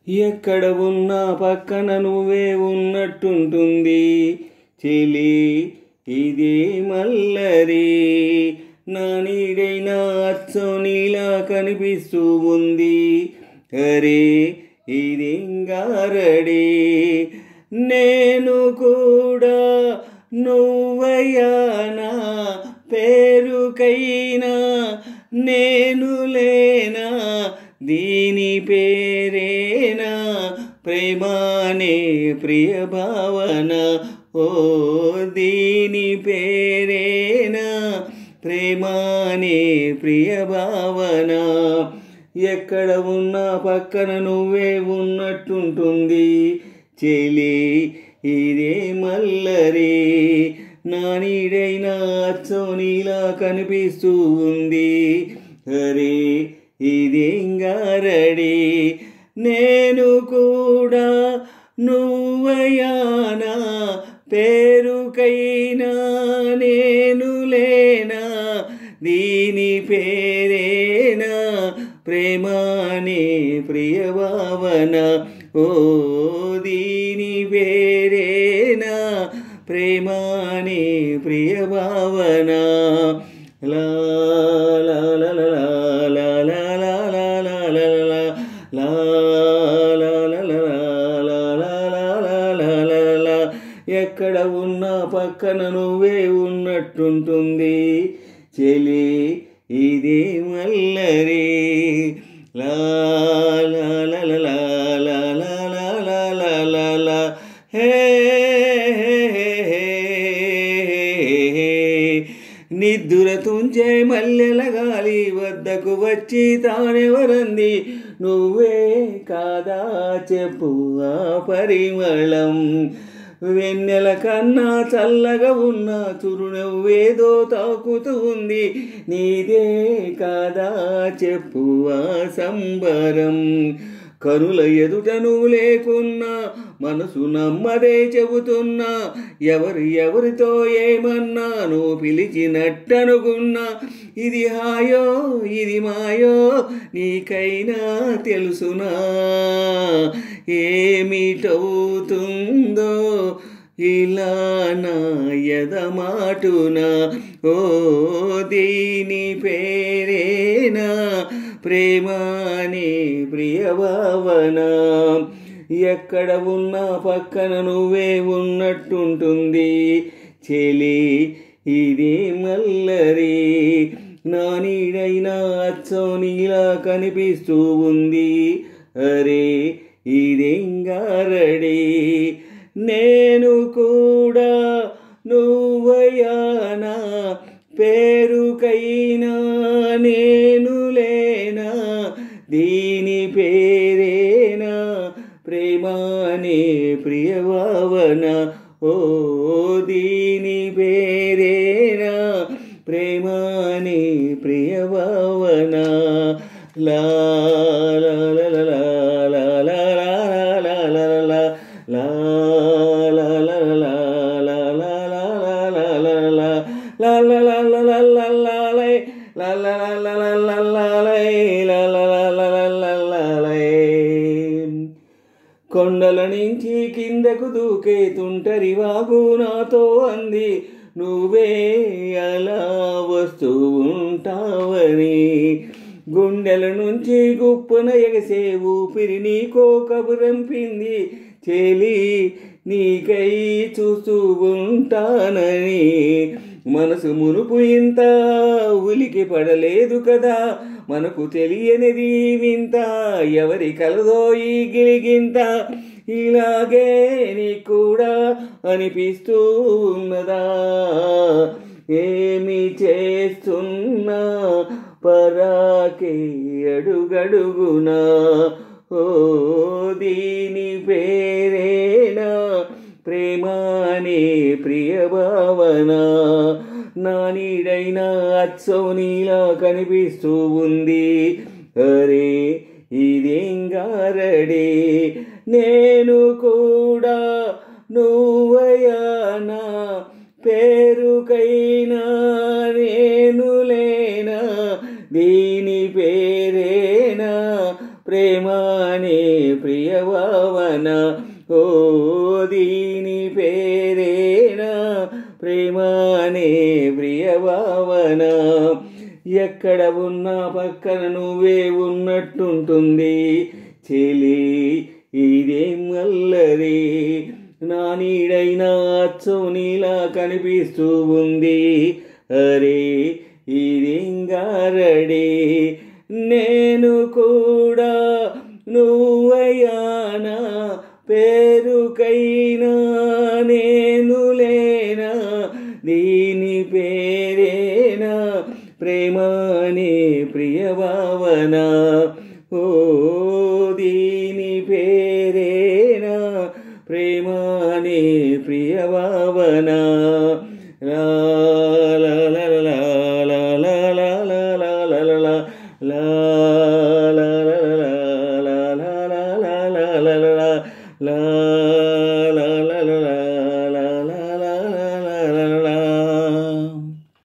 ఎక్కడ ఉన్నా పక్కన నువ్వే ఉన్నట్టుంటుంది చెలి ఇదే మల్లరి నా నీడైనా అచ్చం నీలా కనిపిస్తూ ఉంది అరే ఇదింగారడి నేను కూడా నువ్వయ్యానా పేరుకైనా నేను లేనా దీని పేరేనా ప్రేమానే ప్రియ భావన ఓ దీని పేరేనా ప్రేమానే ప్రియ భావన ఎక్కడ ఉన్నా పక్కన నువ్వే ఉన్నట్టుంటుంది చెలి ఇదే మల్లరి నా నీడైనా అచ్చం నీలా కనిపిస్తూ ఉంది అరే ఇదింగారడి నేను కూడా నువ్వయ్యానా పేరుకైనా నేను లేనా దీని పేరేనా ప్రేమానే ప్రియ భావన ఓ దీని పేరేనా ప్రేమానే ప్రియ భావన లా లా లా లా లా లా లా లా లా లా లా లా ఎక్కడ ఉన్నా పక్కన నువ్వే ఉన్నట్టుంటుంది చెలి ఇదే మల్లరి లా లా లా లా లా లా లా లా లా లా హే నిద్దుర తుంచే మల్లెల గాలి వద్దకు వచ్చి తానెవరంది నువ్వే కాదా చెప్పు ఆ పరిమళం వెన్నెల కన్నా చల్లగా ఉన్న చురునవ్వేదో తాకుతూ ఉంది నీదే కాదా చెప్పు ఆ సంబరం కనుల ఎదుట నువ్వు లేకున్నా మనసు నమ్మదే చెబుతున్నా ఎవరితో ఏమన్నా నువ్వు పిలిచినట్టనుకున్నా ఇది హాయో ఇది మాయో నీకైనా తెలుసునా ఏమిటవుతుందో ఇలా నా ఎదమాటునా ఓ దీని పేరేనా ప్రేమానే ప్రియ భావన ఎక్కడ ఉన్నా పక్కన నువ్వే ఉన్నట్టుంటుంది చెలి ఇది మల్లరి నా నీడైనా అచ్చం నీలా కనిపిస్తూ ఉంది అరే ఇదింగారడి నేను కూడా నువ్వయ్యానా పేరుకైనా నేను లేనా దీని పేరేనా ప్రేమానే ప్రియ భావన ఓ దీని పేరేనా ప్రేమానే ప్రియ భావన లా లా లా లా లా లా లా లా లా లా లా లా లా లా లా లా లా లా la la la la la la la la la la la la la la la కొండల నుంచి కిందకు దూకే తుంటరి వాగు నాతో అంది నువ్వే అలా వస్తూ ఉంటావని గుండెల నుంచి గుప్పున ఎగసే ఊపిరి నీకో కబురంపింది చెలి నీకై చూస్తూ ఉంటానని మనసు మునుపు ఇంత ఉలికి పడలేదు కదా మనకు తెలియనిది వింత ఎవరి కలదో ఈ గిలిగింత ఇలాగే నీ కూడా అనిపిస్తూ ఉన్నదా ఏమి చేస్తున్నా పరాకే అడుగడుగునా ఓ దీని పేరేనా ప్రేమానే ప్రియ భావన నా నీడైనా అచ్చం నీలా కనిపిస్తూ ఉంది అరే ఇదింగారడి నేను కూడా నువ్వయ్యానా పేరుకైనా నేను లేనా దీని పేరేనా ప్రేమానే ప్రియ నా పక్కన నువ్వే ఉన్నట్టుంటుంది చెలి ఇదేం అల్లరి నా నీడైనా అచ్చం నీలా కనిపిస్తూ ఉంది అరే ఇదేం గారడి నేను కూడా నువ్వయ్యానా పేరుకైనా నేను లేనా దీని పేరేనా ప్రేమనే ప్రియ భావన ఓ దీని పేరేనా ప్రేమనే ప్రియ భావన లా లా లా లా లా లా లా లా లా లా లా లా లా లా la la la la la la la la la la la la